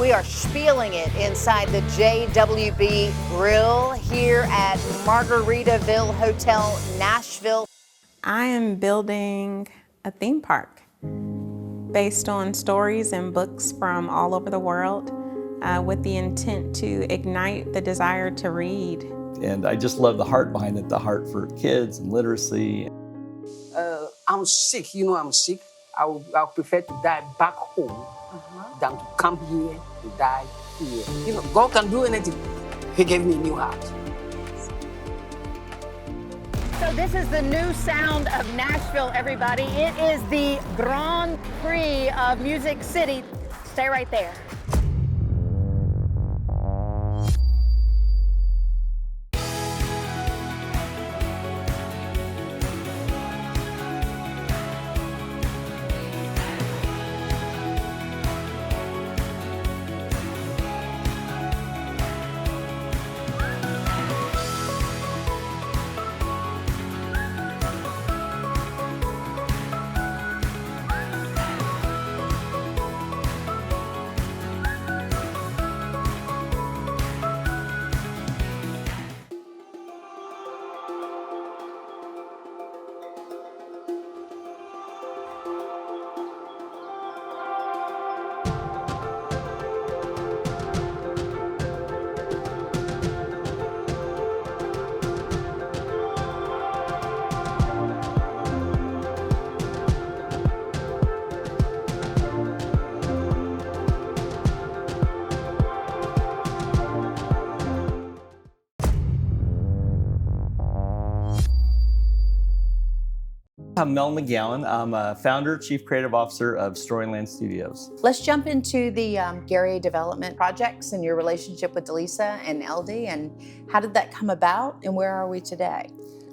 We are spieling it inside the JWB Grill here at Margaritaville Hotel, Nashville. I am building a theme park based on stories and books from all over the world with the intent to ignite the desire to read. And I just love the heart behind it, the heart for kids and literacy. I'm sick, I'm sick. I'll prefer to die back home than to come here and die here. God can do anything. He gave me a new heart. So this is the new sound of Nashville, everybody. It is the Grand Prix of Music City. Stay right there. I'm Mel McGowan. I'm a founder, chief creative officer of Storyland Studios. Let's jump into the Guerrier development projects and your relationship with DeLisa and Elde, and how did that come about and where are we today?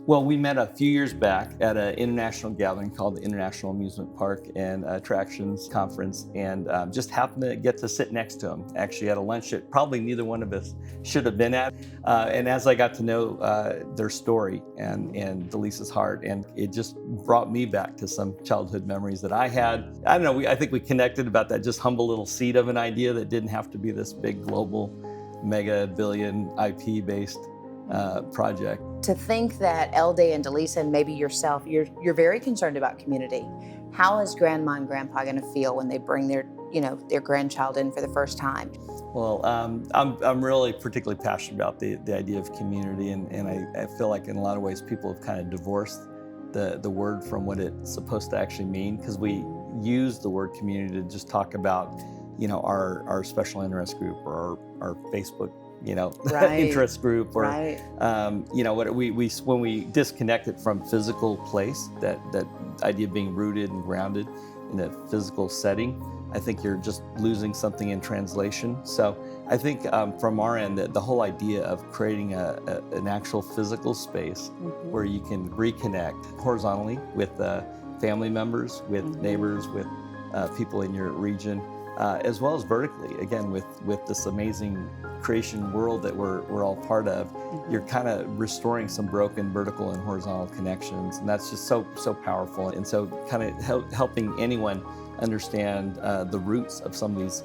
Well, we met a few years back at an international gathering called the International Amusement Park and Attractions Conference, and just happened to get to sit next to him. Actually at a lunch that probably neither one of us should have been at. And as I got to know their story and DeLisa's heart, and it just brought me back to some childhood memories that I had. I don't know, I think we connected about that just humble little seed of an idea that didn't have to be this big global mega billion IP-based project. To think that Elde and DeLisa and maybe yourself, you're very concerned about community. How is grandma and grandpa going to feel when they bring their grandchild in for the first time? Well, I'm really particularly passionate about the idea of community, and I feel like in a lot of ways people have kind of divorced the word from what it's supposed to actually mean, because we use the word community to just talk about our special interest group or our Facebook right. interest group, or right. When we disconnect it from physical place, that idea of being rooted and grounded in a physical setting, I think you're just losing something in translation. So I think from our end, the whole idea of creating an actual physical space where you can reconnect horizontally with family members, with neighbors, with people in your region, as well as vertically, again, with this amazing creation world that we're all part of, you're kind of restoring some broken vertical and horizontal connections, and that's just so powerful. And so kind of helping anyone understand the roots of some of these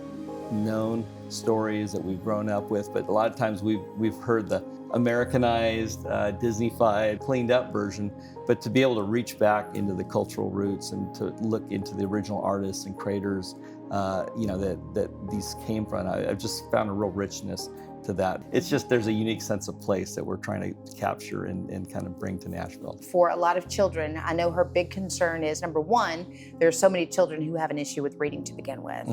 known stories that we've grown up with, but a lot of times we've heard the Americanized, Disney-fied, cleaned up version, but to be able to reach back into the cultural roots and to look into the original artists and creators that these came from, I've just found a real richness to that. It's just, there's a unique sense of place that we're trying to capture and kind of bring to Nashville. For a lot of children, I know her big concern is, number one, there's so many children who have an issue with reading to begin with.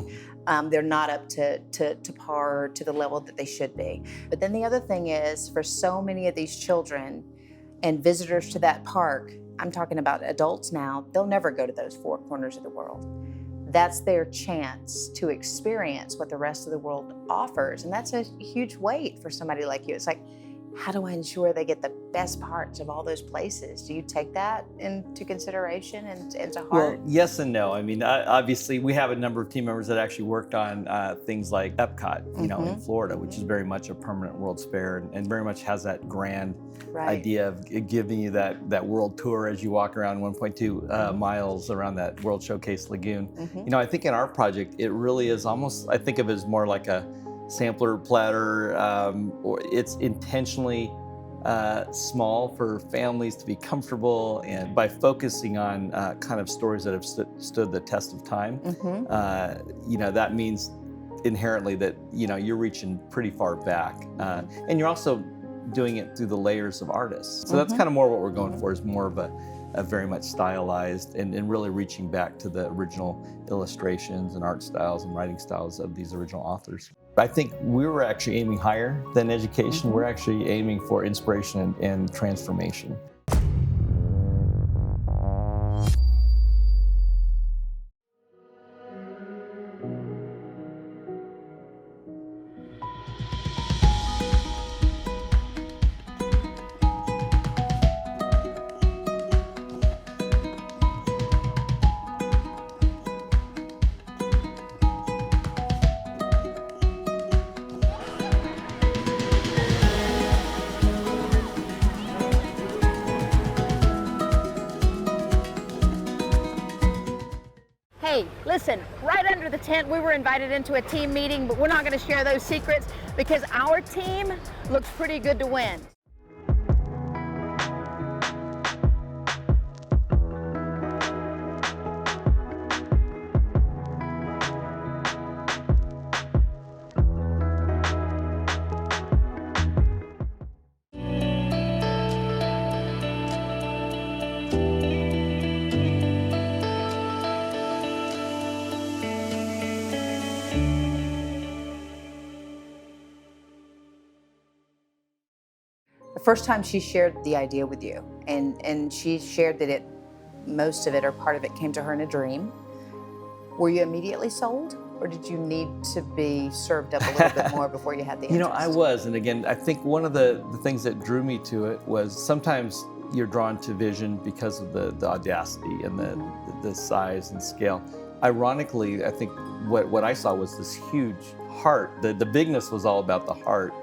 They're not up to par, to the level that they should be. But then the other thing is, for so many of these children and visitors to that park, I'm talking about adults now, they'll never go to those four corners of the world. That's their chance to experience what the rest of the world offers. And that's a huge weight for somebody like you. It's like, how do I ensure they get the best parts of all those places? Do you take that into consideration and to heart? Well, yes and no. I mean, obviously, we have a number of team members that actually worked on things like Epcot, you know, in Florida, which is very much a permanent World's Fair and very much has that grand idea of giving you that world tour as you walk around 1.2 miles around that World Showcase Lagoon. You know, I think in our project, it really is almost, I think of it as more like a sampler platter, or it's intentionally small for families to be comfortable, and by focusing on kind of stories that have stood the test of time, you know, that means inherently that, you know, you're reaching pretty far back, and you're also doing it through the layers of artists. So that's kind of more what we're going for, is more of a very much stylized and really reaching back to the original illustrations and art styles and writing styles of these original authors. I think we were actually aiming higher than education. We're actually aiming for inspiration and transformation. Hey, listen, right under the tent, we were invited into a team meeting, but we're not going to share those secrets because our team looks pretty good to win. The first time she shared the idea with you, and she shared that most of it or part of it came to her in a dream, were you immediately sold, or did you need to be served up a little bit more before you had the interest? You know, I was, and again, I think one of the things that drew me to it was sometimes you're drawn to vision because of the audacity and the size and scale. Ironically, I think what I saw was this huge heart. The bigness was all about the heart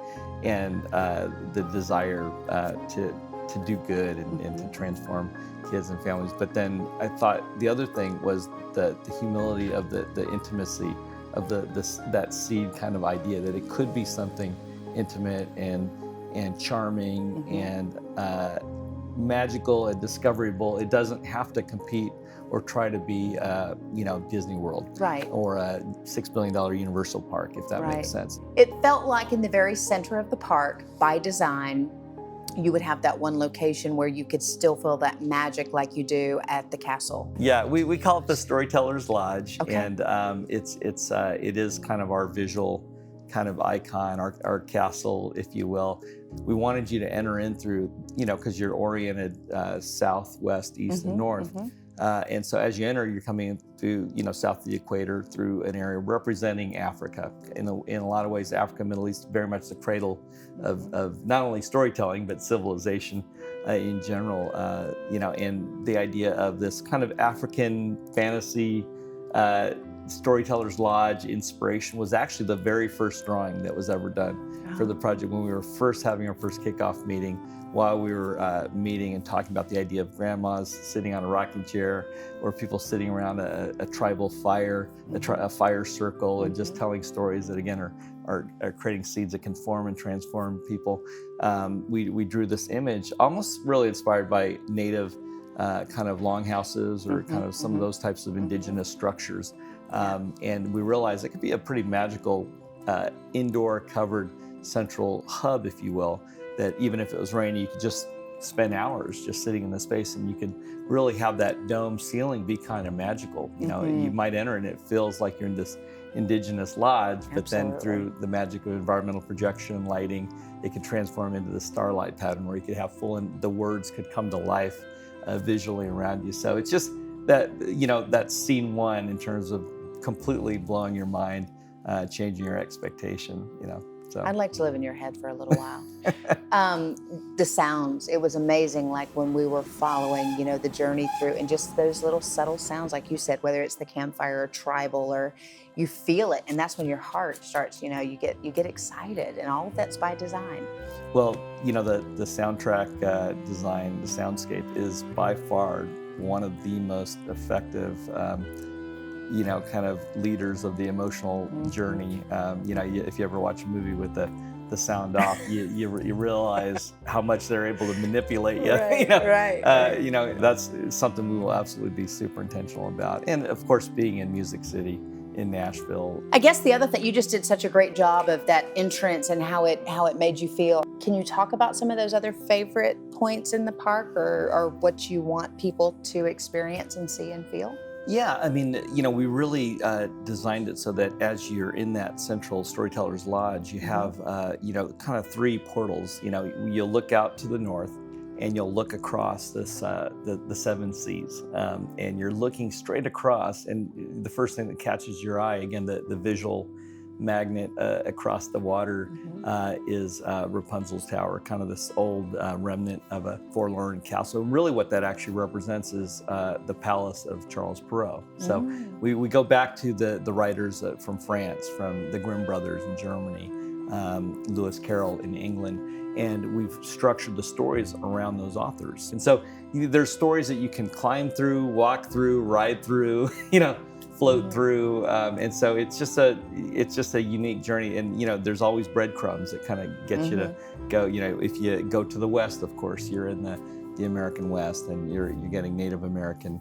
and the desire to do good and to transform kids and families. But then I thought the other thing was the humility of the intimacy of that seed kind of idea, that it could be something intimate and charming and magical and discoverable. It doesn't have to compete or try to be, you know, Disney World, right, or a $6 billion Universal Park, if that makes sense. It felt like in the very center of the park, by design, you would have that one location where you could still feel that magic like you do at the castle. Yeah, we call it the Storyteller's Lodge, and it is kind of our visual kind of icon, our castle, if you will. We wanted you to enter in through, you know, because you're oriented south, west, east, and north. And so as you enter, you're coming through, you know, south of the equator through an area representing Africa. In a lot of ways, Africa, Middle East, very much the cradle of not only storytelling, but civilization in general. You know, and the idea of this kind of African fantasy Storyteller's Lodge inspiration was actually the very first drawing that was ever done for the project when we were first having our first kickoff meeting, while we were meeting and talking about the idea of grandmas sitting on a rocking chair, or people sitting around a tribal fire, a fire circle, and just telling stories that, again, are creating seeds that can form and transform people. We drew this image, almost really inspired by native kind of longhouses or kind of some of those types of indigenous structures. And we realized it could be a pretty magical indoor covered central hub, if you will, that even if it was rainy, you could just spend hours just sitting in the space, and you could really have that dome ceiling be kind of magical. You know, you might enter and it feels like you're in this indigenous lodge, but then through the magic of environmental projection and lighting, it could transform into the starlight pattern where you could have the words could come to life visually around you. So it's just that, you know, that's scene one in terms of completely blowing your mind, changing your expectation, you know. So I'd like to live in your head for a little while. The sounds, it was amazing, like when we were following, you know, the journey through, and just those little subtle sounds, like you said, whether it's the campfire or tribal, or you feel it, and that's when your heart starts, you know, you get excited, and all of that's by design. Well, you know, the soundtrack design, the soundscape is by far one of the most effective, you know, kind of leaders of the emotional journey. You know, if you ever watch a movie with the sound off, you realize how much they're able to manipulate you. Right, you know? right. You know, that's something we will absolutely be super intentional about. And of course, being in Music City, in Nashville. I guess the other thing, you just did such a great job of that entrance and how it made you feel. Can you talk about some of those other favorite points in the park, or what you want people to experience and see and feel? Yeah, I mean, you know, we really designed it so that as you're in that central Storyteller's Lodge, you have, you know, kind of 3 portals. You know, you'll look out to the north, and you'll look across this the 7 seas, and you're looking straight across, and the first thing that catches your eye, again, the visual magnet across the water is Rapunzel's Tower, kind of this old remnant of a forlorn castle. Really what that actually represents is the palace of Charles Perrault. So we go back to the writers from France, from the Grimm brothers in Germany, Lewis Carroll in England, and we've structured the stories around those authors. And so there's stories that you can climb through, walk through, ride through, you know, float through, and so it's just a unique journey. And you know, there's always breadcrumbs that kind of get you to go. You know, if you go to the west, of course, you're in the American West, and you're getting Native American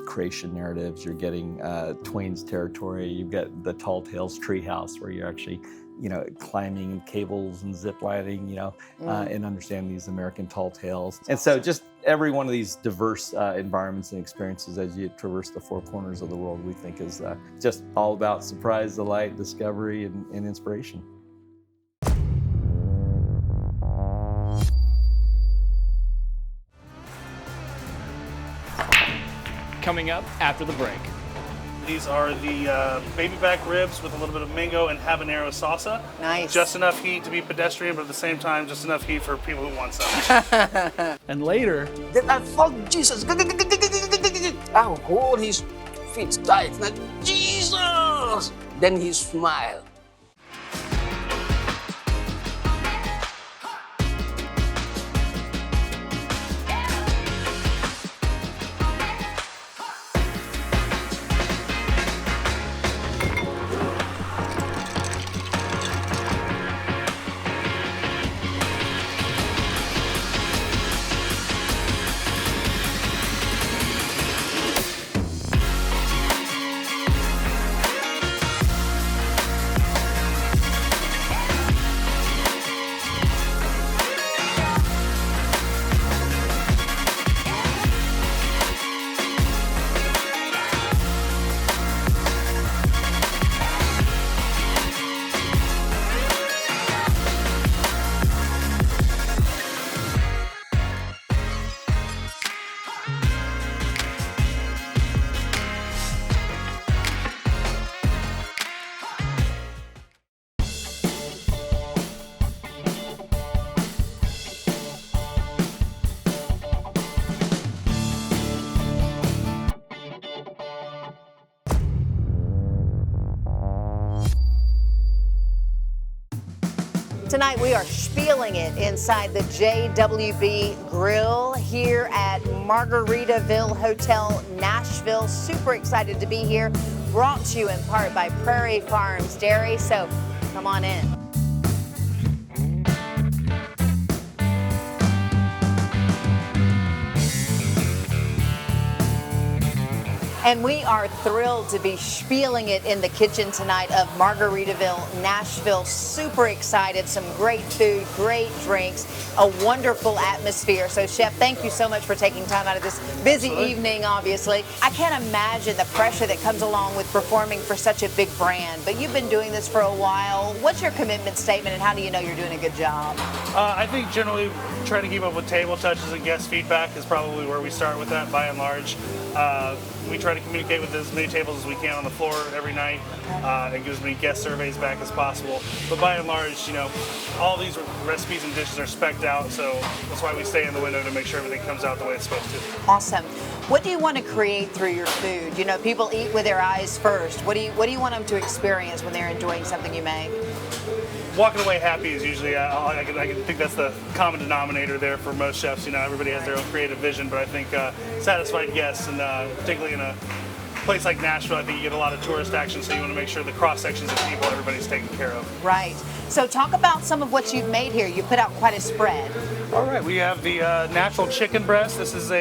creation narratives. You're getting Twain's territory. You've got the Tall Tales Treehouse, where you're actually, you know, climbing cables and zip lining, you know, and understanding these American tall tales. And so just every one of these diverse environments and experiences as you traverse the 4 corners of the world, we think is just all about surprise, delight, discovery, and inspiration. Coming up after the break. These are the baby back ribs with a little bit of mango and habanero salsa. Nice. Just enough heat to be pedestrian, but at the same time, just enough heat for people who want some. And later, Then I followed Jesus. I will hold his feet tight. Like, Jesus! Then he smiled. Tonight we are spieling it inside the JWB Grill here at Margaritaville Hotel, Nashville. Super excited to be here. Brought to you in part by Prairie Farms Dairy. So come on in. And we are thrilled to be spieling it in the kitchen tonight of Margaritaville, Nashville. Super excited. Some great food, great drinks, a wonderful atmosphere. So, Chef, thank you so much for taking time out of this busy evening, obviously. I can't imagine the pressure that comes along with performing for such a big brand, but you've been doing this for a while. What's your commitment statement, and how do you know you're doing a good job? I think generally trying to keep up with table touches and guest feedback is probably where we start with that by and large. We try to communicate with as many tables as we can on the floor every night and give as many guest surveys back as possible. But by and large, you know, all these recipes and dishes are spec'd out, so that's why we stay in the window to make sure everything comes out the way it's supposed to. Awesome. What do you want to create through your food? You know, people eat with their eyes first. What do you want them to experience when they're enjoying something you make? Walking away happy is usually, I can think that's the common denominator there for most chefs. You know, everybody has their own creative vision, but I think satisfied guests, and particularly in a place like Nashville, I think you get a lot of tourist action, so you want to make sure the cross sections of people, everybody's taken care of. Right. So talk about some of what you've made here. You put out quite a spread. All right, we have the natural chicken breast. This is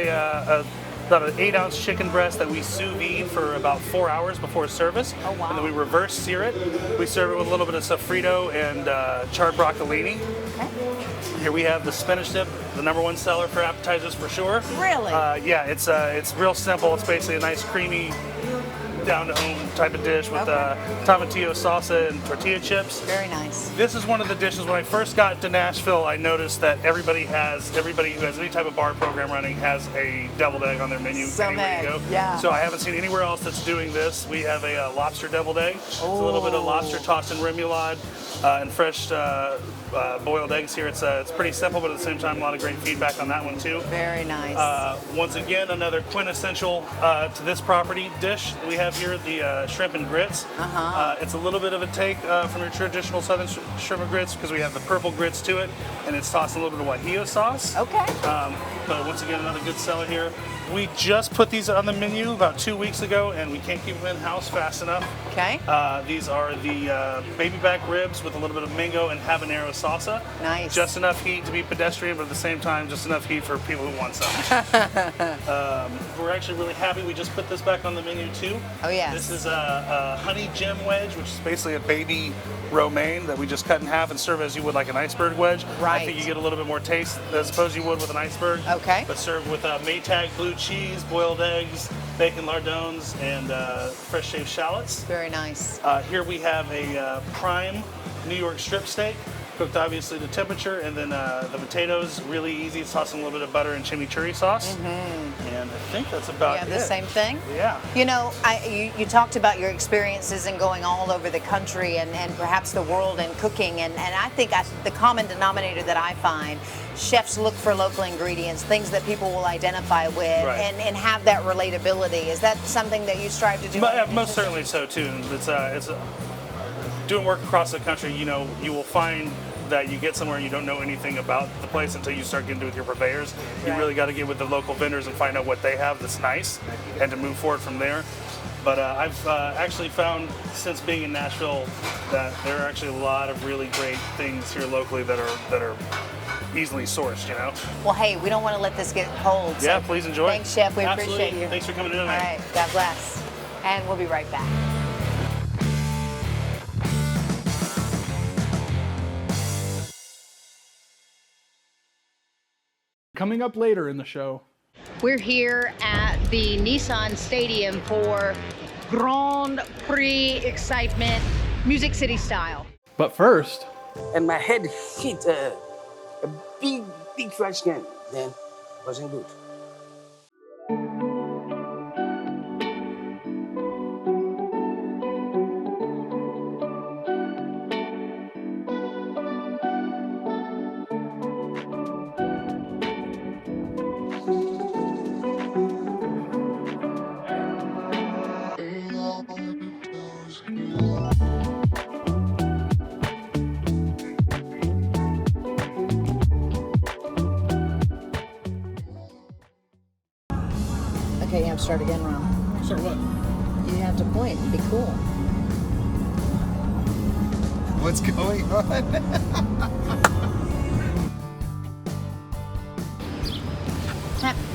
about an 8-ounce chicken breast that we sous vide for about 4 hours before service. Oh, wow. And then we reverse sear it. We serve it with a little bit of sofrito and charred broccolini. Okay. Here we have the spinach dip, the #1 seller for appetizers for sure. Really? Yeah, it's real simple. It's basically a nice creamy, down-to-home type of dish with tomatillo salsa and tortilla chips. Very nice. This is one of the dishes. When I first got to Nashville, I noticed that everybody who has any type of bar program running has a deviled egg on their menu anywhere you go. Yeah. So I haven't seen anywhere else that's doing this. We have a lobster deviled egg. It's a little bit of lobster tossed in remoulade and fresh boiled eggs here. It's pretty simple, but at the same time, a lot of great feedback on that one too. Very nice. Once again, another quintessential to this property dish we have here, the shrimp and grits. It's a little bit of a take from your traditional southern shrimp and grits because we have the purple grits to it, and it's tossed in a little bit of guajillo sauce. Okay. But once again, another good seller here. We just put these on the menu about 2 weeks ago, and we can't keep them in-house fast enough. Okay. These are the baby back ribs with a little bit of mango and habanero salsa. Nice. Just enough heat to be pedestrian, but at the same time, just enough heat for people who want some. We're actually really happy we just put this back on the menu too. Oh, yes. This is a honey gem wedge, which is basically a baby romaine that we just cut in half and serve as you would like an iceberg wedge. Right. I think you get a little bit more taste as opposed you would with an iceberg. Okay. But served with Maytag blue cheese, boiled eggs, bacon lardones, and fresh shaved shallots. Very nice. Here we have a prime New York strip steak, cooked obviously to temperature, and then the potatoes, really easy. It's tossed in a little bit of butter and chimichurri sauce. And I think that's about it. Yeah, the same thing? Yeah. You know, you talked about your experiences in going all over the country and perhaps the world in cooking, and I think the common denominator that I find, chefs look for local ingredients, things that people will identify with, Right. and have that relatability. Is that something that you strive to do? Most certainly so too. It's doing work across the country. You know, you will find that you get somewhere and you don't know anything about the place until you start getting to with your purveyors. You Right. really got to get with the local vendors and find out what they have that's nice, and to move forward from there. But I've actually found since being in Nashville that there are actually a lot of really great things here locally that are easily sourced. You know. Well, hey, we don't want to let this get cold. Yeah, so please enjoy. Thanks, Chef. We Absolutely. appreciate you. Thanks for coming in All tonight. right. God bless. And we'll be right back. Coming up later in the show. We're here at the Nissan Stadium for Grand Prix excitement, Music City style. But first, And my head hit a big trash can. Then wasn't good. Okay, you have to start again, Ron. start what? You have to point and be cool. What's going on?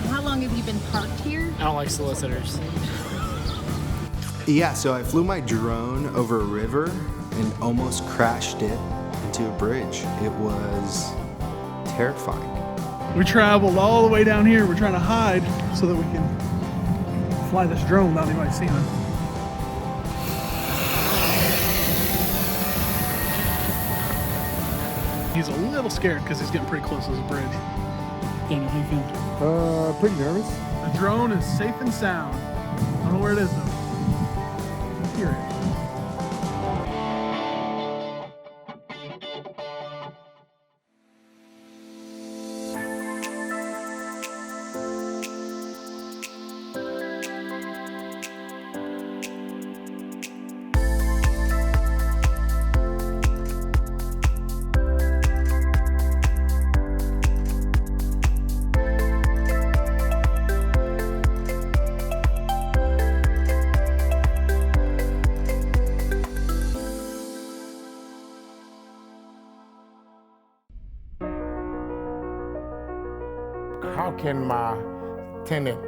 How long have you been parked here? I don't like solicitors. Yeah, so I flew my drone over a river and almost crashed it into a bridge. It was terrifying. We traveled all the way down here. We're trying to hide so that we can fly this drone without anybody seeing us. He's a little scared because he's getting pretty close to this bridge. Daniel, how you feeling? Pretty nervous. The drone is safe and sound don't know where it is though. I hear it. How can my tenant,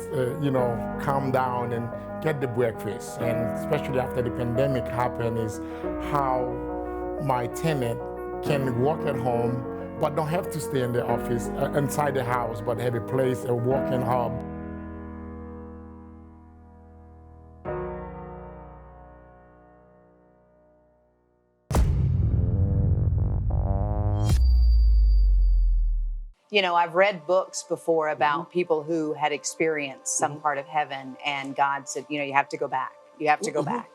calm down and get the breakfast? And especially after the pandemic happened, is how my tenant can work at home, but don't have to stay in the office, inside the house, but have a place, a working hub. You know, I've read books before about people who had experienced some part of heaven, and God said, you know, you have to go back. You have to go back.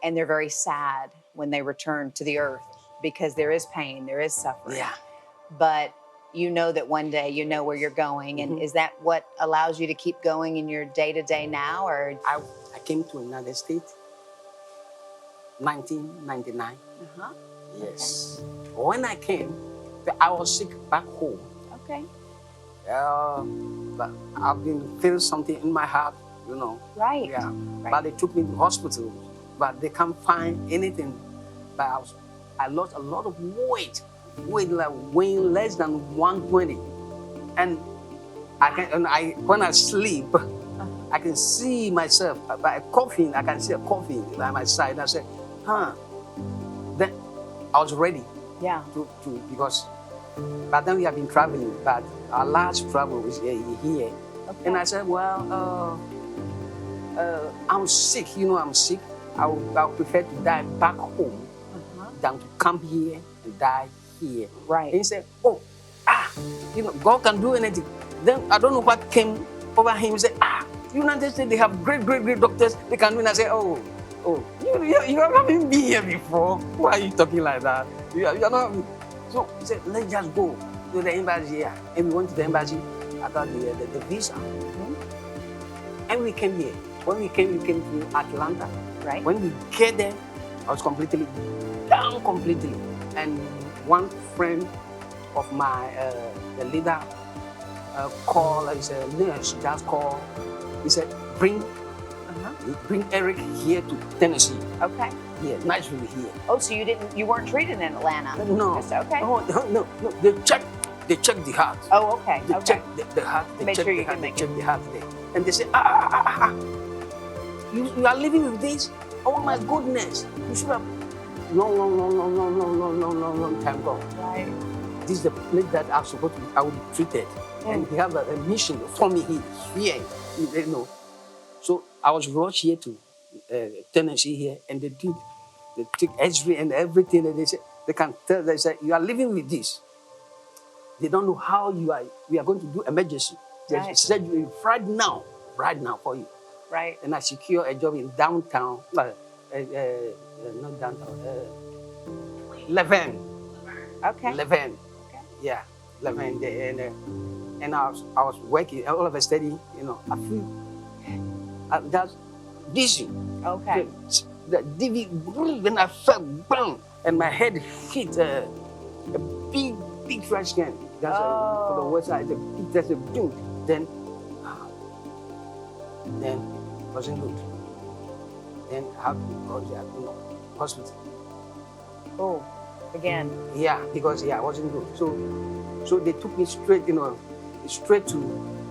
And they're very sad when they return to the earth because there is pain, there is suffering. Yeah. But you know that one day you know where you're going. And is that what allows you to keep going in your day-to-day now? Or I came to another state, 1999. Yes. When I came, I was sick back home. Okay. But I've been feeling something in my heart, you know. Right. Yeah. Right. But they took me to the hospital, but they can't find anything. But I lost a lot of weight like weighing less than 120. And when I sleep, I can see myself by coughing. I can see a coughing by my side. I said, Then I was ready. Yeah. To because. But then we have been traveling, but our last travel was here. Okay. And I said, well, I'm sick, I'm sick. I would prefer to die back home than to come here and die here. Right. And he said, God can do anything. Then I don't know what came over him. He said, United States, they have great doctors. They can do it. And I said, you haven't been here before. Why are you talking like that? You're not. So he said, let's just go to the embassy here. And we went to the embassy about the visa. And we came here. When we came to Atlanta. Right. When we get there, I was completely down completely. And one friend of my, the leader, called, he said, nurse, just called. He said, bring Eric here to Tennessee. Okay. Here, Nashville here. Oh, so you weren't treated in Atlanta? No. Okay. Oh, no. They checked the heart. Oh, okay. They checked the heart. They Make checked sure you the heart. can They make checked the heart there. And they say, you are living with this? Oh my goodness. You should have long time ago. Right. This is the place that I would be treated. And we have a mission for me here. You know. So I was rushed here to Tennessee here, and they took X-ray and everything, and they said, they can tell, they said, you are living with this. They don't know how we are going to do emergency. They said, right now for you. Right. And I secure a job in downtown, not downtown, Levin. Okay. Levin. Okay. Yeah, Levin. And I was working, all of a sudden, I feel that's dizzy. Okay. The dizzy, when I fell, bang, and my head hit a big trash can. That's for the west side. That's a boom. Then wasn't good. Then I had to go to hospital. Oh, again. Yeah, because I wasn't good. So they took me straight, straight to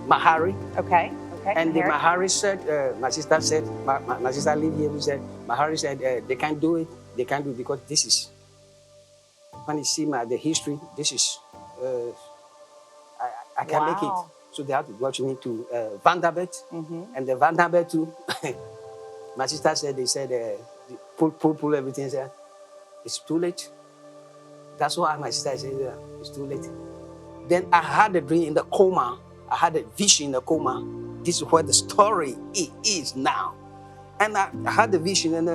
Mahari. Okay. And the Mahari said, my sister said, my sister lived here, who said, Mahari said, they can't do it. They can't do it because this is, when you see the history, this is, I can make it. So they had to go me to Vanderbilt. And the Vanderbilt too, my sister said, they said, pull everything. Said, it's too late. That's why my sister said, it's too late. Then I had a dream in the coma. I had a vision in the coma. This is where the story is now. And I had the vision, and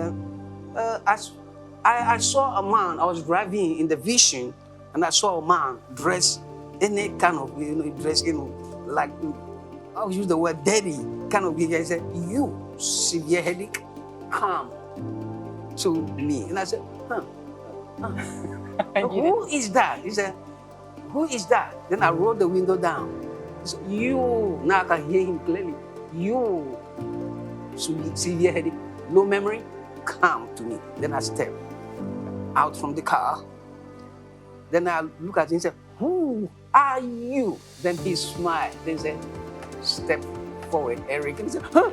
I saw a man. I was driving in the vision, and I saw a man dressed any kind of, dressed like, I'll use the word daddy kind of. I said, "You severe headache, come to me." And I said, who is that? He said, "Who is that?" Then I rolled the window down. He said, "You." Now I can hear him clearly. "You severe headache, no memory, come to me." Then I stepped out from the car. Then I look at him and said, "Who are you?" Then he smiled. Then he said, "Step forward, Eric." And he said, "Huh?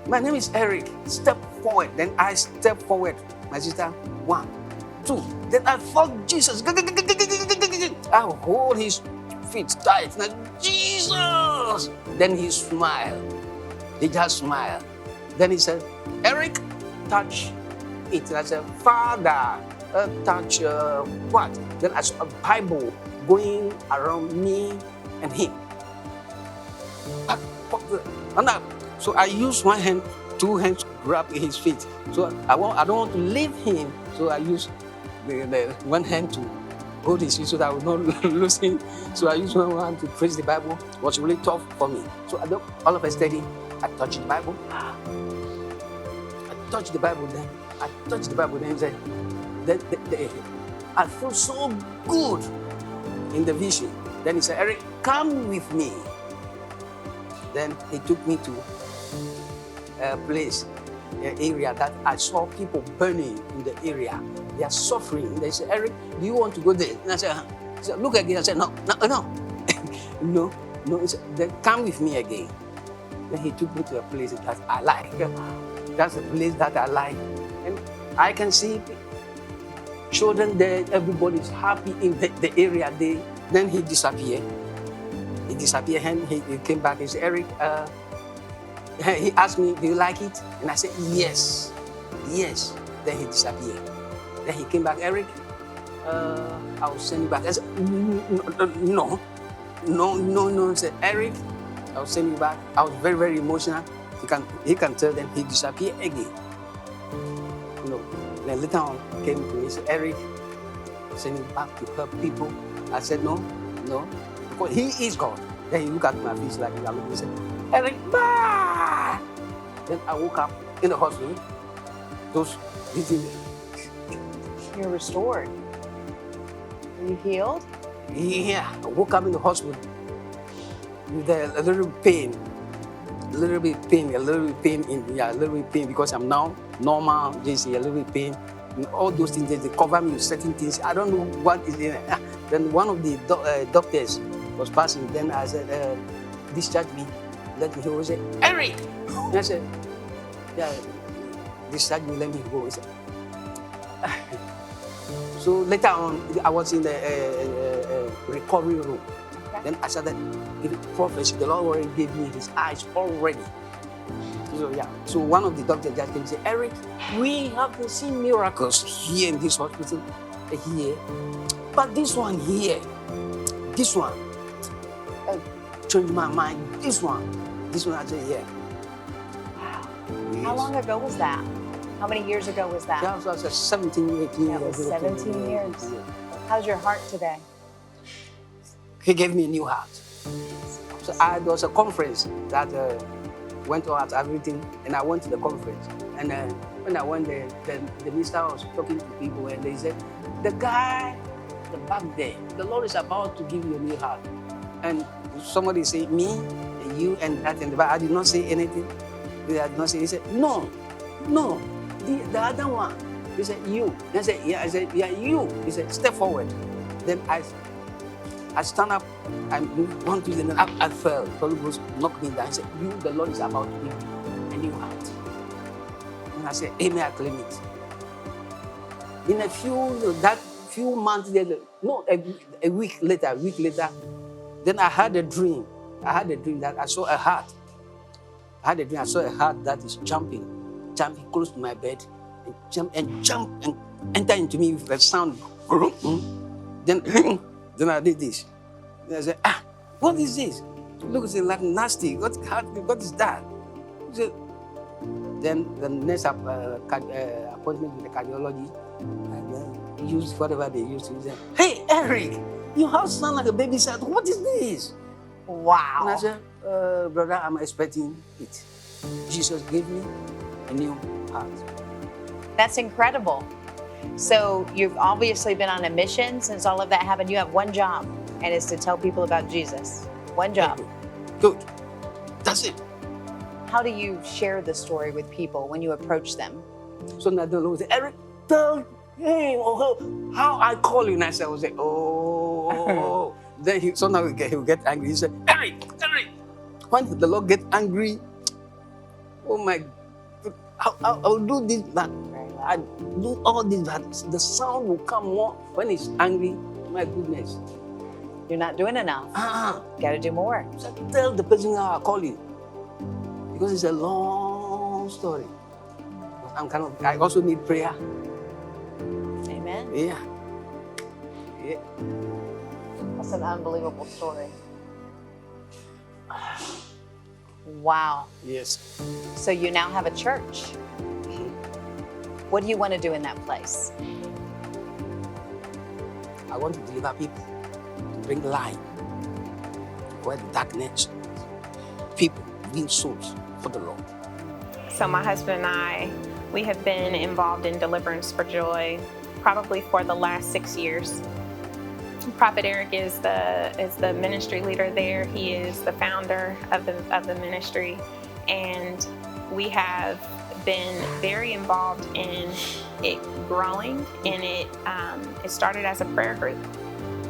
My name is Eric. Step forward." Then I step forward. My sister, 1, 2. Then I felt Jesus. I hold his feet tight. And I, Jesus. Then he smiled. He just smiled. Then he said, "Eric, touch it." And I said, "Father, touch what?" Then I saw a Bible going around me and him. So I used one hand, 2 hands to grab his feet. So I don't want to leave him. So I use the one hand to hold his feet so that I would not lose him. So I used one hand to praise the Bible. It was really tough for me. So all of a sudden, I touched the Bible. I touched the Bible then. He said, I feel so good in the vision. Then he said, "Eric, come with me." Then he took me to a place, an area that I saw people burning in the area. They are suffering. They said, "Eric, do you want to go there?" And I said, "Look again." I said, "No." No. He said, "Then come with me again." Then he took me to a place that I like. That's a place that I like. And I can see children there, everybody's happy in the area. Then he disappeared. And he came back and said, "Eric," he asked me, "Do you like it?" And I said, "Yes. Then he disappeared. Then he came back, "Eric, I'll send you back." I said, No. He said, "Eric, I'll send you back." I was very, very emotional. He can tell. Then he disappeared again. Then later on came to me and said, "Eric, send him back to help people." I said, No, because he is God. Then he looked at my face like that and said, "Eric, bye." Then I woke up in the hospital. You're restored. Are you healed? Yeah, I woke up in the hospital with a little pain because I'm now normal. Just a little bit pain. And all those things, they cover me with certain things. I don't know what is in it. Then one of the doctors was passing. Then I said, "Discharge me, let me go." He said, "Eric!" And I said, "Yeah, discharge me, let me go." He said, so later on, I was in the recovery room. Okay. Then I started giving prophecy. The Lord already gave me his eyes already. So one of the doctors just came and said, "Eric, we have seen miracles here in this hospital, here. But this one here, changed my mind. This one, I said, "Yeah." Wow. Yes. How long ago was that? How many years ago was that? That was 17, 18 years. That was 17 years. How's your heart today? He gave me a new heart. So there was a conference that went out everything, and I went to the conference. And when I went there, the minister was talking to people, and they said, "The guy, the back there, the Lord is about to give you a new heart." And somebody said, "Me, and you, and that," and I did not say anything. I did not say. He said, "No, the other one." He said, "You." I said, "Yeah." I said, "Yeah, you." He said, "Step forward." Then I stand up, I moved 1, 2, and then I fell. The Holy Ghost knocked me down. He said, "You, the Lord is about to give you a new heart." And I said, "Amen, I claim it." In that few months later, a week later, then I had a dream. That I saw a heart. I saw a heart that is jumping close to my bed, and jump and enter into me with a sound. Then I did this. And I said, "What is this? Look, it's like nasty. What is that?" He said, Then the next appointment with the cardiology, and then use whatever they use to use. Hey, Eric, your house sounds like a baby said, what is this? Wow. And I said, brother, I'm expecting it. Jesus gave me a new heart. That's incredible. So you've obviously been on a mission since all of that happened. You have one job, and it's to tell people about Jesus. One job. Good. That's it. How do you share the story with people when you approach them? So now the Lord said, Eric, tell him how I call you. And I said, oh. Then he'll get angry. He said, Eric. When the Lord gets angry, oh my, I'll do this, that. I do all this, that. The sound will come more when he's angry. My goodness. You're not doing enough. Got to do more. So tell the person how I call you. Because it's a long story. I also need prayer. Amen. Yeah. That's an unbelievable story. Wow. Yes. So you now have a church. What do you want to do in that place? I want to deliver people, to bring light where the darkness, people win souls for the Lord. So my husband and I, we have been involved in Deliverance for Joy probably for the last 6 years. Prophet Eric is the ministry leader there. He is the founder of the ministry, and we have been very involved in it growing, and it started as a prayer group.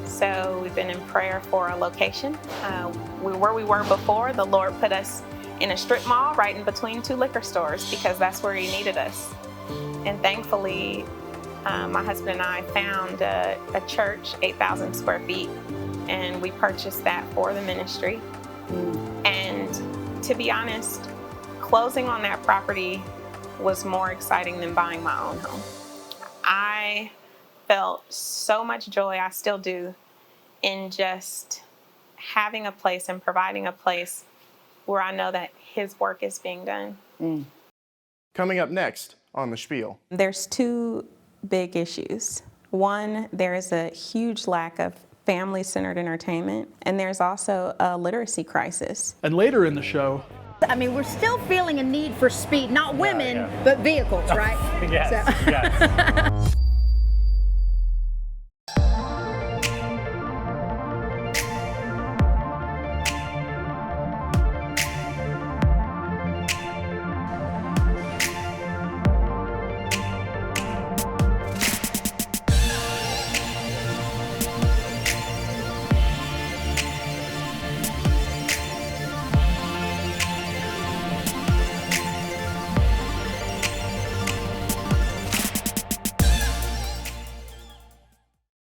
So we've been in prayer for a location. Where we were before, the Lord put us in a strip mall right in between 2 liquor stores because that's where He needed us. And thankfully, my husband and I found a church, 8,000 square feet, and we purchased that for the ministry. And to be honest, closing on that property was more exciting than buying my own home. I felt so much joy, I still do, in just having a place and providing a place where I know that His work is being done. Coming up next on The Spiel. There's 2 big issues. One, there is a huge lack of family-centered entertainment, and there's also a literacy crisis. And later in the show, I mean, we're still feeling a need for speed, not women, but vehicles, right? Yes.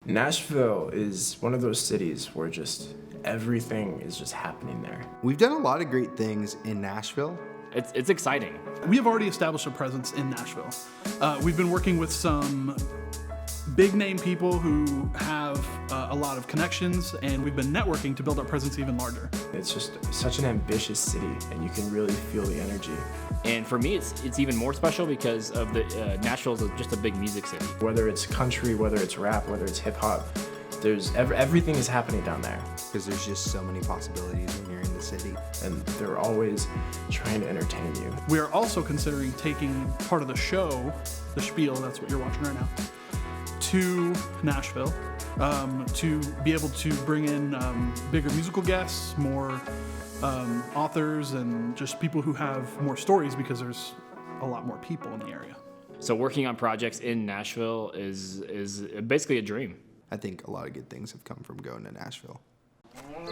Nashville is one of those cities where just everything is just happening there. We've done a lot of great things in Nashville. It's exciting. We have already established a presence in Nashville. We've been working with some big name people who have a lot of connections, and we've been networking to build our presence even larger. It's just such an ambitious city, and you can really feel the energy. And for me, it's even more special because of the Nashville is just a big music city. Whether it's country, whether it's rap, whether it's hip hop, there's everything is happening down there. Because there's just so many possibilities when you're in the city. And they're always trying to entertain you. We are also considering taking part of the show, the Spiel, that's what you're watching right now, to Nashville to be able to bring in bigger musical guests, more authors, and just people who have more stories because there's a lot more people in the area. So working on projects in Nashville is basically a dream. I think a lot of good things have come from going to Nashville.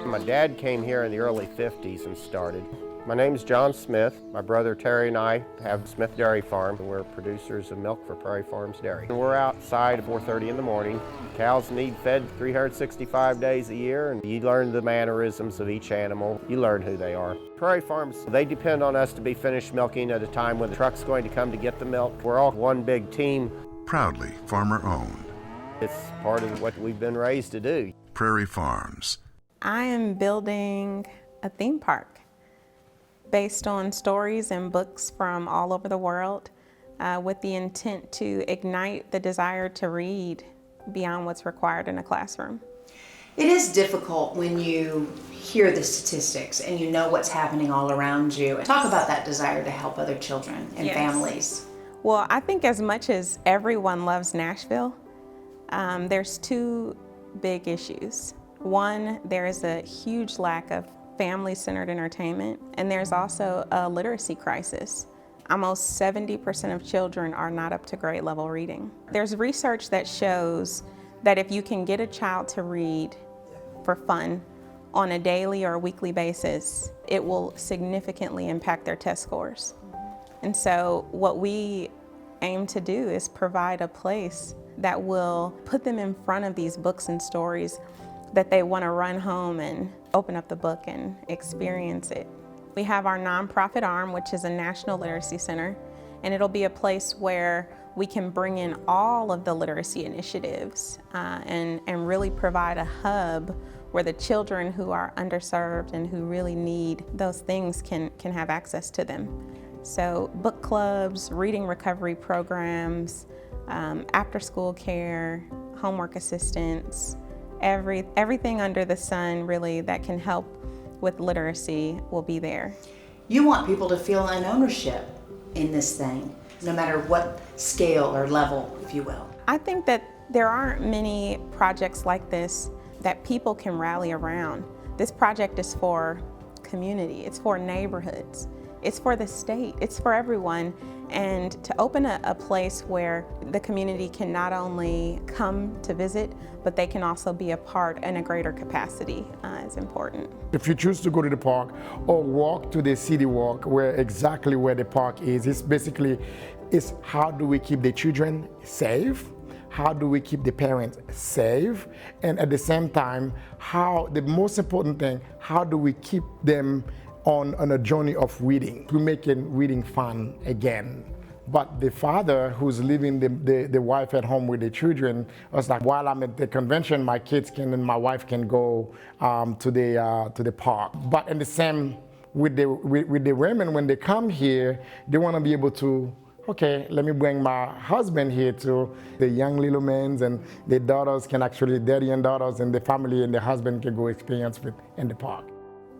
My dad came here in the early 50s and started. My name's John Smith. My brother Terry and I have Smith Dairy Farm, and we're producers of milk for Prairie Farms Dairy. We're outside at 4:30 in the morning. Cows need fed 365 days a year, and you learn the mannerisms of each animal. You learn who they are. Prairie Farms, they depend on us to be finished milking at a time when the truck's going to come to get the milk. We're all one big team. Proudly farmer-owned. It's part of what we've been raised to do. Prairie Farms. I am building a theme park based on stories and books from all over the world with the intent to ignite the desire to read beyond what's required in a classroom. It is difficult when you hear the statistics and you know what's happening all around you. Talk about that desire to help other children and families. Well, I think as much as everyone loves Nashville, there's two big issues. One, there is a huge lack of family-centered entertainment, and there's also a literacy crisis. Almost 70% of children are not up to grade level reading. There's research that shows that if you can get a child to read for fun on a daily or weekly basis, it will significantly impact their test scores. And so what we aim to do is provide a place that will put them in front of these books and stories that they want to run home and open up the book and experience it. We have our nonprofit arm, which is a national literacy center, and it'll be a place where we can bring in all of the literacy initiatives and really provide a hub where the children who are underserved and who really need those things can have access to them. So book clubs, reading recovery programs, after-school care, homework assistance, everything under the sun really that can help with literacy will be there. You want people to feel an ownership in this thing, no matter what scale or level, if you will. I think that there aren't many projects like this that people can rally around. This project is for community, it's for neighborhoods, it's for the state, it's for everyone. And to open a place where the community can not only come to visit, but they can also be a part in a greater capacity is important. If you choose to go to the park or walk to the city walk exactly where the park is basically how do we keep the children safe? How do we keep the parents safe? And at the same time, the most important thing, how do we keep them on a journey of reading, to making reading fun again. But the father who's leaving the wife at home with the children was like, while I'm at the convention, my kids can and my wife can go to the park. But in the same, with the women, when they come here, they want to be able to, okay, let me bring my husband here to the young little men, and the daughters can actually, daddy and daughters and the family and the husband can go experience it in the park.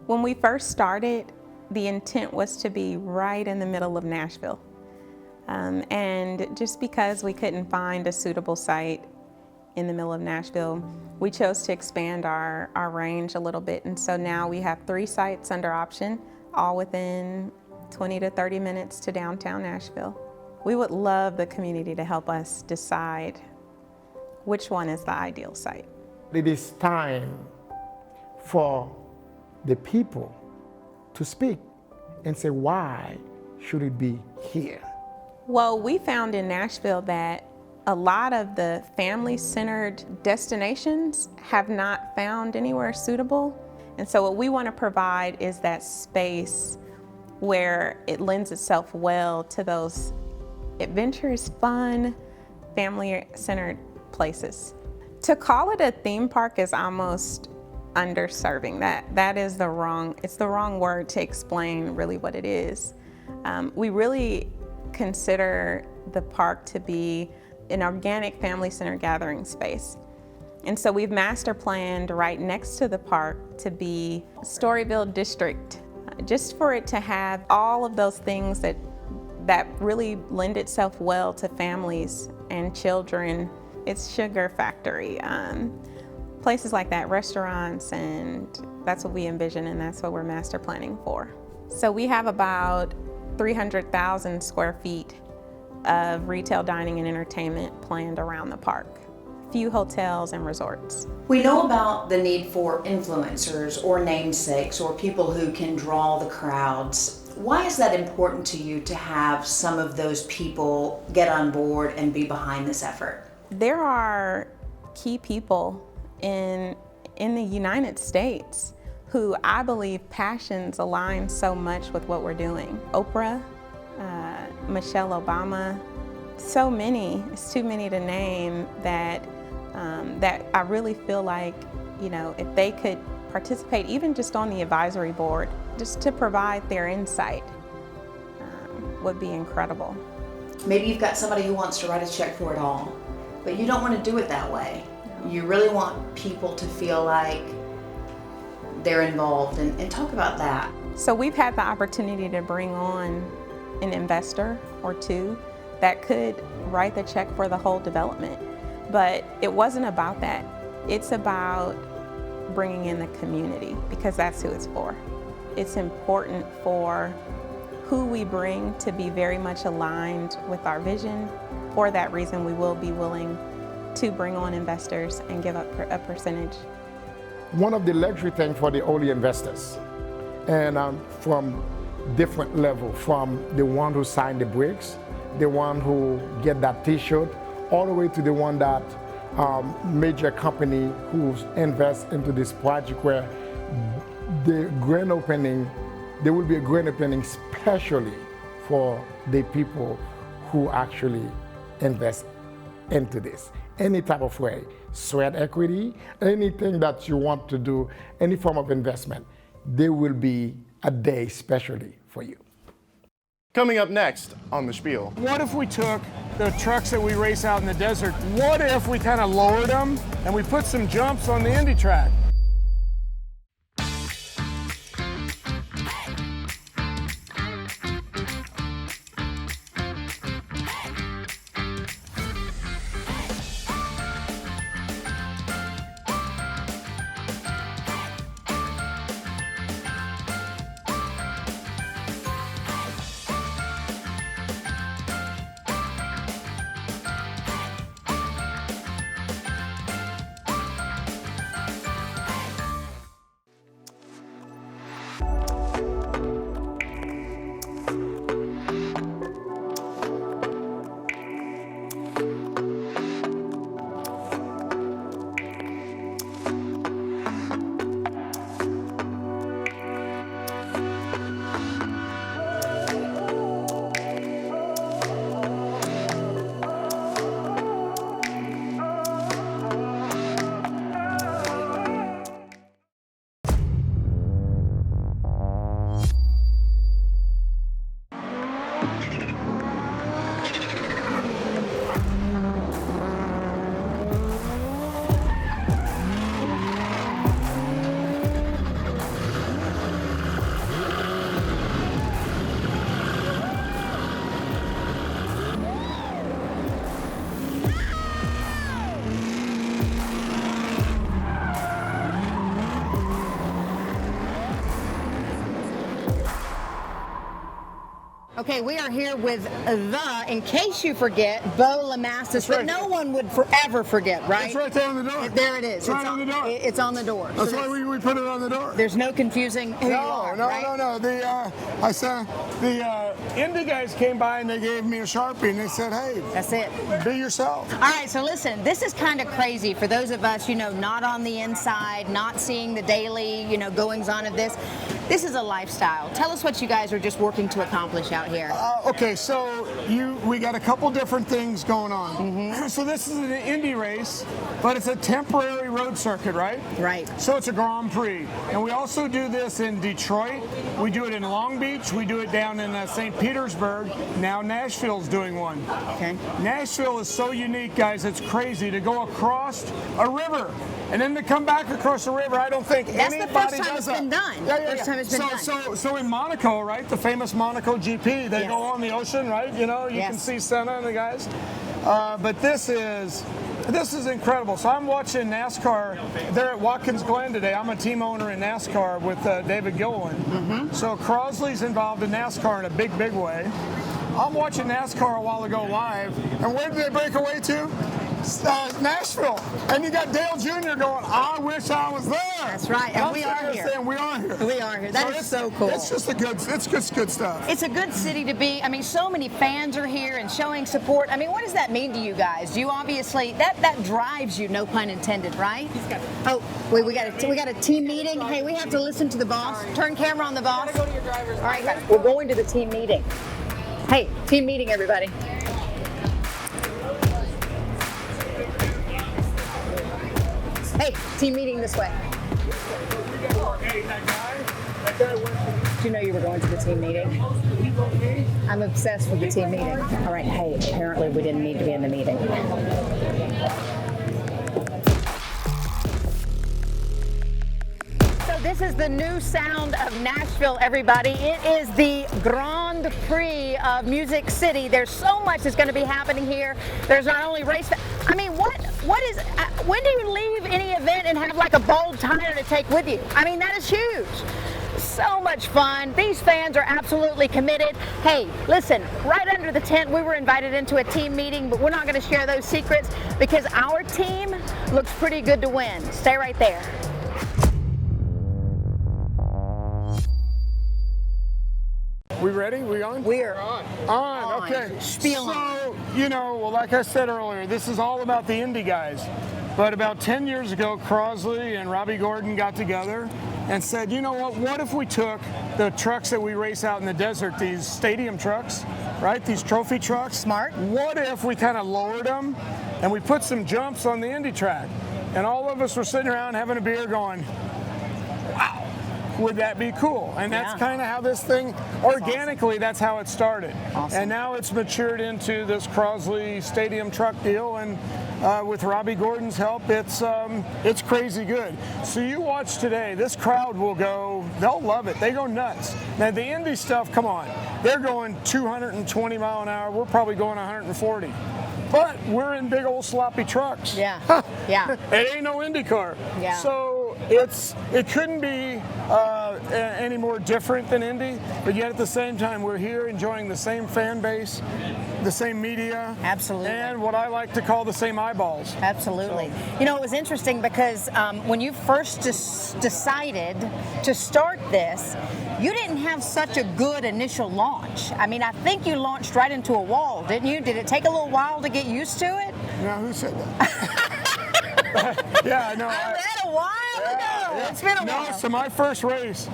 When we first started, the intent was to be right in the middle of Nashville. And just because we couldn't find a suitable site in the middle of Nashville, we chose to expand our range a little bit. And so now we have 3 sites under option, all within 20 to 30 minutes to downtown Nashville. We would love the community to help us decide which one is the ideal site. It is time for the people to speak and say, why should it be here? Well, we found in Nashville that a lot of the family-centered destinations have not found anywhere suitable. And so what we want to provide is that space where it lends itself well to those adventurous, fun, family-centered places. To call it a theme park is almost underserving. That is the wrong word to explain really what it is. We really consider the park to be an organic family-centered gathering space. And so we've master planned right next to the park to be Storyville District, just for it to have all of those things that really lend itself well to families and children. It's Sugar Factory, places like that, restaurants, and that's what we envision, and that's what we're master planning for. So we have about 300,000 square feet of retail dining and entertainment planned around the park. Few hotels and resorts. We know about the need for influencers or namesakes or people who can draw the crowds. Why is that important to you to have some of those people get on board and be behind this effort? There are key people in the United States who I believe passions align so much with what we're doing. Oprah, Michelle Obama, so many, it's too many to name that I really feel like, if they could participate even just on the advisory board, just to provide their insight would be incredible. Maybe you've got somebody who wants to write a check for it all, but you don't want to do it that way. You really want people to feel like they're involved, and talk about that. So we've had the opportunity to bring on an investor or two that could write the check for the whole development, but it wasn't about that. It's about bringing in the community, because that's who it's for. It's important for who we bring to be very much aligned with our vision. For that reason, we will be willing to bring on investors and give up a percentage. One of the luxury things for the early investors, and from different level, from the one who signed the bricks, the one who get that t-shirt, all the way to the one that major company who invest into this project, where the grand opening, there will be a grand opening especially for the people who actually invest into this. Any type of way, sweat equity, anything that you want to do, any form of investment, there will be a day especially for you. Coming up next on the Spiel. What if we took the trucks that we race out in the desert, what if we kind of lowered them and we put some jumps on the Indy track? Okay, we are here with in case you forget, Bo Lamassus, but no one would forever forget, right? It's right there on the door. There it is. It's right on the door. It's on the door. That's So why we put it on the door. there's no confusing who you are, No. right? I saw the Indy guys came by and they gave me a Sharpie and they said, hey, That's it. be yourself. All right, so listen, this is kind of crazy for those of us, not on the inside, not seeing the daily, goings on of this. This is a lifestyle. Tell us what you guys are just working to accomplish out here. Okay, so we got a couple different things going on. So this is an Indy race, but it's a temporary road circuit, right? Right. So it's a Grand Prix. And we also do this in Detroit. We do it in Long Beach. We do it down in St. Petersburg. Now Nashville's doing one. Okay. Nashville is so unique, guys. It's crazy to go across a river and then to come back across the river. I don't think That's anybody the first time does it's been that. done. First time it's been done. So in Monaco, right, the famous Monaco GP, they Yes. go on the ocean, right? You can Yes. see Senna and the guys. But this is incredible. So I'm watching NASCAR. They're at Watkins Glen today. I'm a team owner in NASCAR with David Gilliland. So Crosley's involved in NASCAR in a big, big way. I'm watching NASCAR a while ago live, and where did they break away to? Nashville. And you got Dale Jr. going, I wish I was there. That's right, and we are here. We are here. We are here. That is so cool. It's just it's good stuff. It's a good city to be. I mean, so many fans are here and showing support. I mean, what does that mean to you guys? Do you obviously that drives you, no pun intended, right? Oh, wait, we got a team meeting. Hey, we have to listen to the boss. Turn camera on the boss. Go to your driver's. All right, guys, we're going to the team meeting. Hey, team meeting, everybody. Hey, team meeting this way. Do you know you were going to the team meeting? I'm obsessed with the team meeting. All right, hey, apparently we didn't need to be in the meeting. So this is the new sound of Nashville, everybody. It is the Grand Prix of Music City. There's so much that's going to be happening here. There's not only race. I mean, when do you leave any event and have like a bold tire to take with you? I mean, that is huge. So much fun. These fans are absolutely committed. Hey, listen, right under the tent, we were invited into a team meeting, but we're not going to share those secrets because our team looks pretty good to win. Stay right there. We ready? We on? We're on. Okay. Spiel on. So, you know, well, like I said earlier, this is all about the indie guys. But about 10 years ago, Crosley and Robbie Gordon got together and said, you know what if we took the trucks that we race out in the desert, these stadium trucks, right, these trophy trucks. Smart. What if we kind of lowered them and we put some jumps on the Indy track? And all of us were sitting around having a beer going, wow, would that be cool? And that's kind of how this thing, organically, that's how it started. Awesome. And now it's matured into this Crosley stadium truck deal, and with Robbie Gordon's help, it's crazy good. So you watch today, this crowd will go, they'll love it. They go nuts. Now the Indy stuff, come on, they're going 220 mile an hour. We're probably going 140. But we're in big old sloppy trucks. Yeah, yeah. It ain't no Indy car. Yeah. So it couldn't be any more different than Indy, but yet at the same time, we're here enjoying the same fan base, the same media. Absolutely. And what I like to call the same eyeballs. Absolutely. So, you know, it was interesting because when you first decided to start this, you didn't have such a good initial launch. I mean, I think you launched right into a wall, didn't you? Did it take a little while to get used to it? Now, who said that? Yeah, no. I read a while ago. Yeah. It's been a while. No, so my first race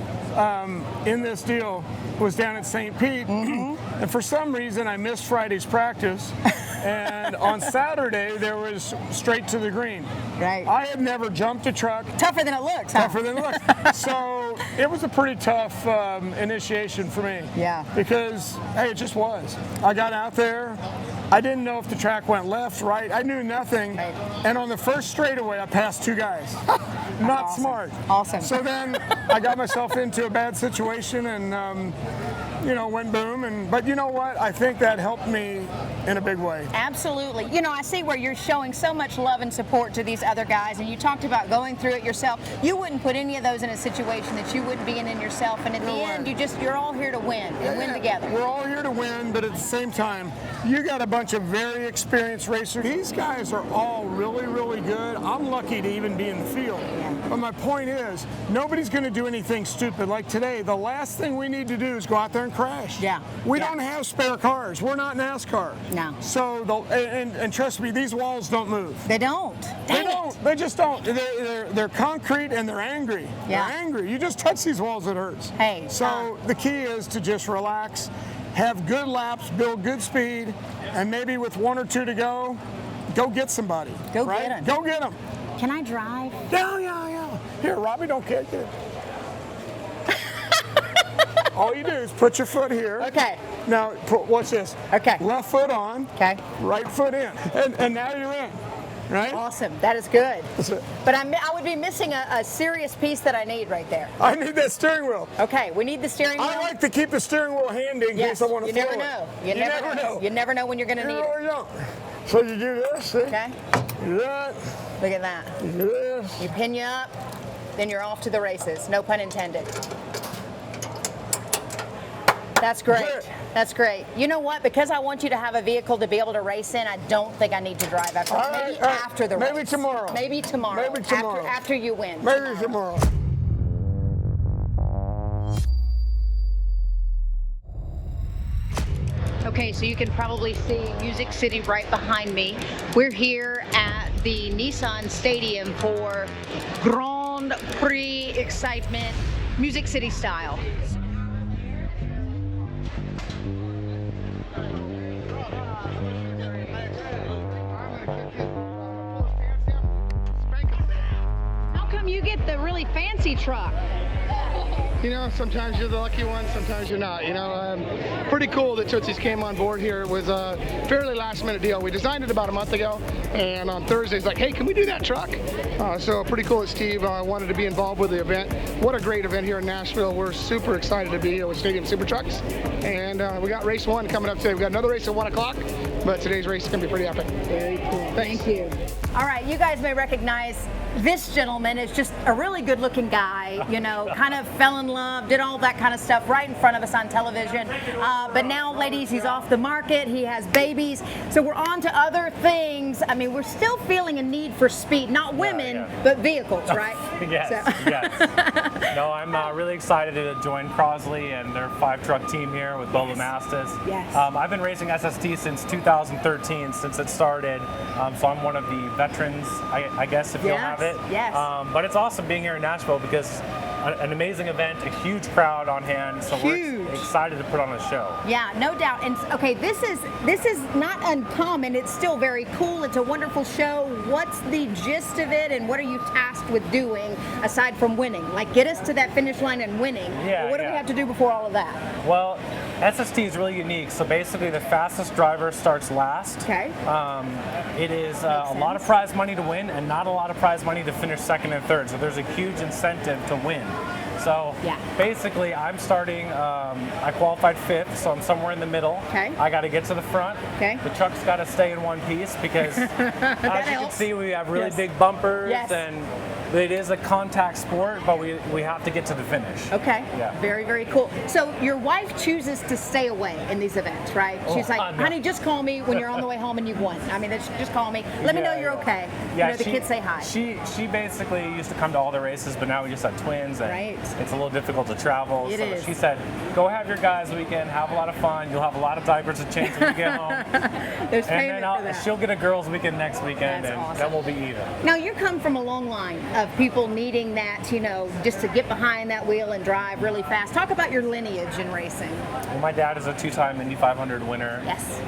in this deal was down at St. Pete. Mm-hmm. And for some reason, I missed Friday's practice. And on Saturday, there was straight to the green. Right. I had never jumped a truck. Tougher than it looks, huh? Tougher than it looks. So it was a pretty tough initiation for me. Yeah. Because, hey, it just was. I got out there. I didn't know if the track went left, right. I knew nothing. Right. And on the first straightaway, I passed two guys. Not awesome. Smart. Awesome. So then I got myself into a bad situation and, went boom. But you know what? I think that helped me in a big way. Absolutely. You know, I see where you're showing so much love and support to these other guys, and you talked about going through it yourself. You wouldn't put any of those in a situation that you wouldn't be in yourself, and at the end, you're all here to win and win together. We're all here to win, but at the same time, you got a bunch of very experienced racers. These guys are all really, really good. I'm lucky to even be in the field. But my point is, nobody's going to do anything stupid. Like today, the last thing we need to do is go out there and crash. Yeah. We don't have spare cars. We're not NASCAR. No. So, and trust me, these walls don't move. They don't. They don't. They just don't. They're concrete and they're angry. Yeah. They're angry. You just touch these walls, it hurts. Hey. So the key is to just relax, have good laps, build good speed, and maybe with one or two to go get somebody. Go get them. Go get them. Can I drive? Yeah. Here, Robbie, don't care. Get it. All you do is put your foot here. Okay. Now, watch this. Okay. Left foot on. Okay. Right foot in. And now you're in. Right? Awesome. That is good. That's it. But I would be missing a serious piece that I need right there. I need that steering wheel. Okay, we need the steering wheel. I like to keep the steering wheel handy in case I want to you throw never it. know. You never know. You never know when you're going to need it. You don't. So you do this, see? Okay. You do that. Look at that. You do this. You pin you up, then you're off to the races. No pun intended. That's great. That's great. You know what? Because I want you to have a vehicle to be able to race in, I don't think I need to drive after. After the race. Maybe tomorrow. Maybe tomorrow. Maybe tomorrow. After you win. Maybe tomorrow. Okay, so you can probably see Music City right behind me. We're here at the Nissan Stadium for Grand Prix excitement, Music City style. you get the really fancy truck? You know, sometimes you're the lucky one, sometimes you're not. You know, pretty cool that Tootsie's came on board here. It was a fairly last minute deal. We designed it about a month ago, and on Thursday it's like, hey, can we do that truck? So pretty cool that Steve wanted to be involved with the event. What a great event here in Nashville. We're super excited to be here with Stadium Super Trucks. And we got race 1 coming up today. We got another race at 1 o'clock, but today's race is going to be pretty epic. Very cool. Thank you. All right, you guys may recognize this gentleman is just a really good looking guy, you know, kind of fell in love, did all that kind of stuff right in front of us on television. But now, ladies, he's off the market, he has babies, so we're on to other things. I mean, we're still feeling a need for speed, not women, but vehicles, right? Yes, yes. No, I'm really excited to join Crosley and their 5-truck team here with Bo Lamastas. Yes. I've been racing SST since 2013, since it started, so I'm one of the veterans, I guess, if you'll have it. Yes. But it's awesome being here in Nashville because an amazing event, a huge crowd on hand, so we're excited to put on a show. Yeah, no doubt. And okay, this is not uncommon. It's still very cool. It's a wonderful show. What's the gist of it, and what are you tasked with doing aside from winning? Like, get us to that finish line and winning. Yeah, what do we have to do before all of that? Well, SST is really unique. So basically, the fastest driver starts last. Okay. It is a lot of prize money to win and not a lot of prize money to finish second and third. So there's a huge incentive to win. So basically, I'm starting, I qualified 5th, so I'm somewhere in the middle. Okay. I got to get to the front. Okay. The truck's got to stay in one piece because, as you can see, we have really big bumpers and it is a contact sport, but we have to get to the finish. Okay. Yeah. Very, very cool. So your wife chooses to stay away in these events, right? She's like, honey, just call me when you're on the way home and you've won. I mean, just call me. Let me know you're okay. Yeah, you know, the kids say hi. She basically used to come to all the races, but now we just have twins, and it's a little difficult to travel. It is. She said, go have your guys' weekend, have a lot of fun. You'll have a lot of diapers to change when you get home. There's and payment then for that. she'll get a girls' weekend next weekend, That's and awesome. then we'll be even. Now, you come from a long line of people needing that, you know, just to get behind that wheel and drive really fast. Talk about your lineage in racing. Well, my dad is a 2-time Indy 500 winner. Yes.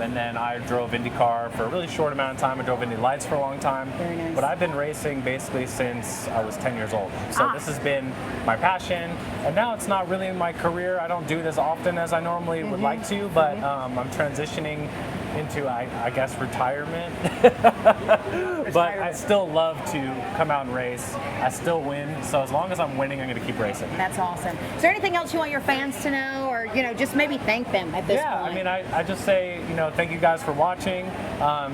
And then I drove IndyCar for a really short amount of time. I drove Indy Lights for a long time. Very nice. But I've been racing basically since I was 10 years old. So this has been my passion. And now it's not really in my career. I don't do it as often as I normally would like to, but I'm transitioning into, I guess, retirement. But I still love to come out and race. I still win. So as long as I'm winning, I'm going to keep racing. That's awesome. Is there anything else you want your fans to know, or, you know, just maybe thank them at this point? I mean, I just say, you know, thank you guys for watching.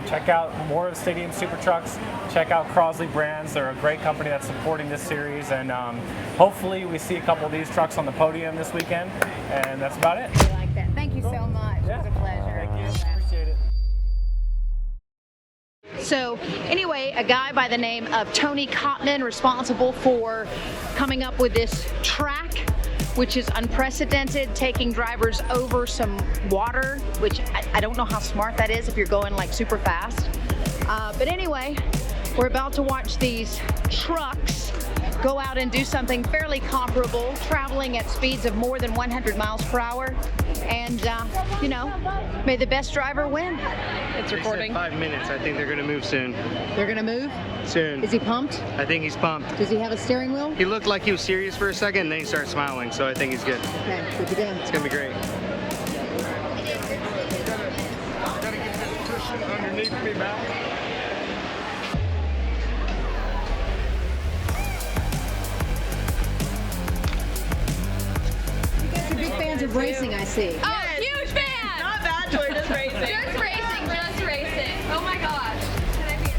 Check out more of Stadium Super Trucks. Check out Crosley Brands. They're a great company that's supporting this series, and hopefully we see a couple of these trucks on the podium this weekend, and that's about it. I like that. Thank you so much. Yeah. It was a pleasure. Thank you. Appreciate it. So anyway, a guy by the name of Tony Cotman, responsible for coming up with this track, which is unprecedented, taking drivers over some water, which I don't know how smart that is if you're going like super fast. But anyway, we're about to watch these trucks go out and do something fairly comparable, traveling at speeds of more than 100 miles per hour. And, you know, may the best driver win. It's recording. 5 minutes. I think they're going to move soon. They're going to move? Soon. Is he pumped? I think he's pumped. Does he have a steering wheel? He looked like he was serious for a second, and then he started smiling, so I think he's good. Okay, good to go. It's going to be great. Gotta get this cushion underneath me back. You're big fans of racing, I see. Oh, huge fan! Not bachelor, just racing. Just racing, just racing. Oh my gosh. Can I be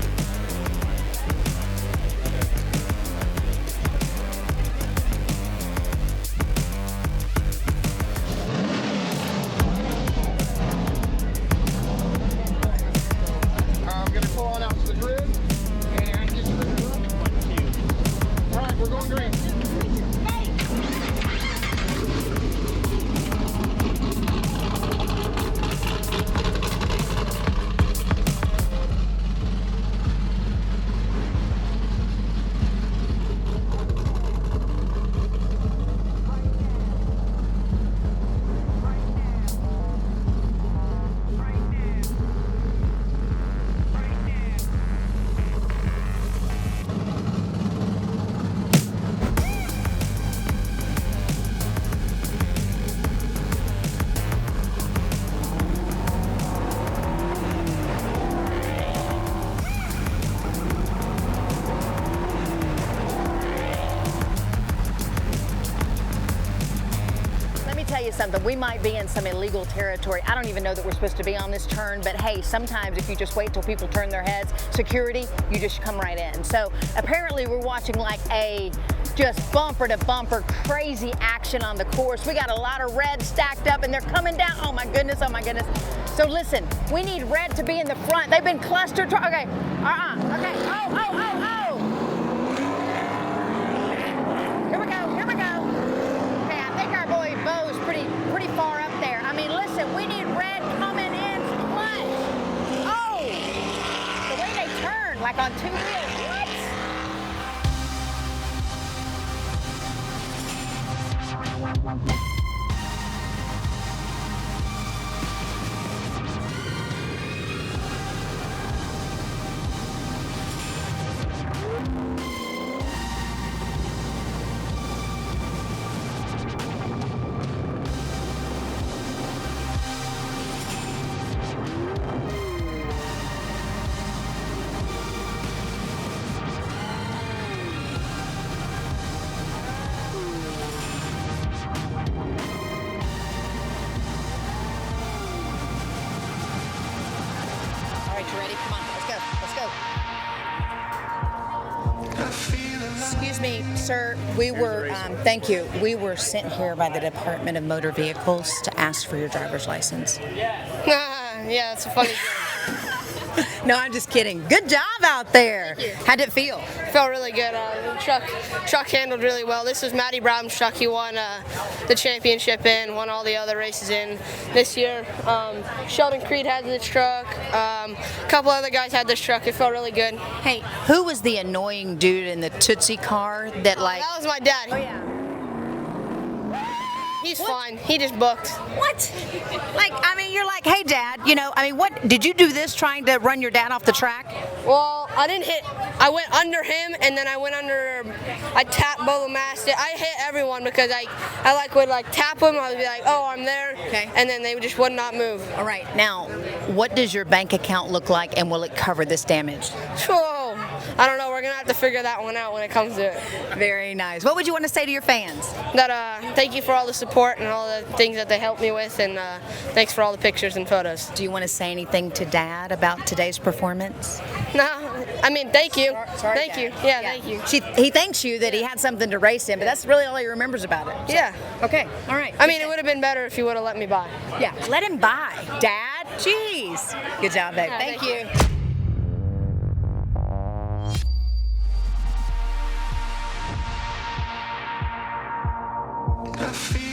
I'm gonna pull on out to the grid and get to the grid. All right, we're going green. you something. We might be in some illegal territory. I don't even know that we're supposed to be on this turn, but hey, sometimes if you just wait till people turn their heads, security, you just come right in. So apparently we're watching like a just bumper to bumper crazy action on the course. We got a lot of red stacked up and they're coming down. Oh my goodness, oh my goodness. So listen, we need red to be in the front. They've been clustered. Okay, okay, oh. Here we go, here we go. Okay, I think our boy Bo's pretty far up there. I mean, listen, we need red coming in clutch. Oh, the way they turn, like on 2 wheels. What? Excuse me, sir. We were, thank you. We were sent here by the Department of Motor Vehicles to ask for your driver's license. Yeah, it's a funny thing. No, I'm just kidding. Good job out there. How'd it feel? Felt really good. The truck handled really well. This was Matty Brown's truck. He won the championship in, won all the other races in this year. Sheldon Creed had this truck. A couple other guys had this truck. It felt really good. Hey, who was the annoying dude in the Tootsie car that like... That was my dad. Oh, yeah. He's fine. He just booked. What? Like, I mean, you're like, hey, Dad, you know, I mean, what, did you do this trying to run your dad off the track? Well, I didn't hit, I went under him, and then I tapped Bolo Mastic. I hit everyone because I would tap them, I would be like, oh, I'm there, okay. And then they just would not move. All right, now, what does your bank account look like, and will it cover this damage? Whoa, I don't know, we're going to have to figure that one out when it comes to it. Very nice. What would you want to say to your fans? That thank you for all the support and all the things that they helped me with, and thanks for all the pictures and photos. Do you want to say anything to Dad about today's performance? No, I mean, thank you. Sorry, thank Dad. you. Yeah, thank you. He thanks you that he had something to race in, but that's really all he remembers about it. So. Yeah. Okay, all right. I mean, it would have been better if you would have let me by. Yeah, let him by. Dad, jeez. Good job, babe. Yeah, thank you. I feel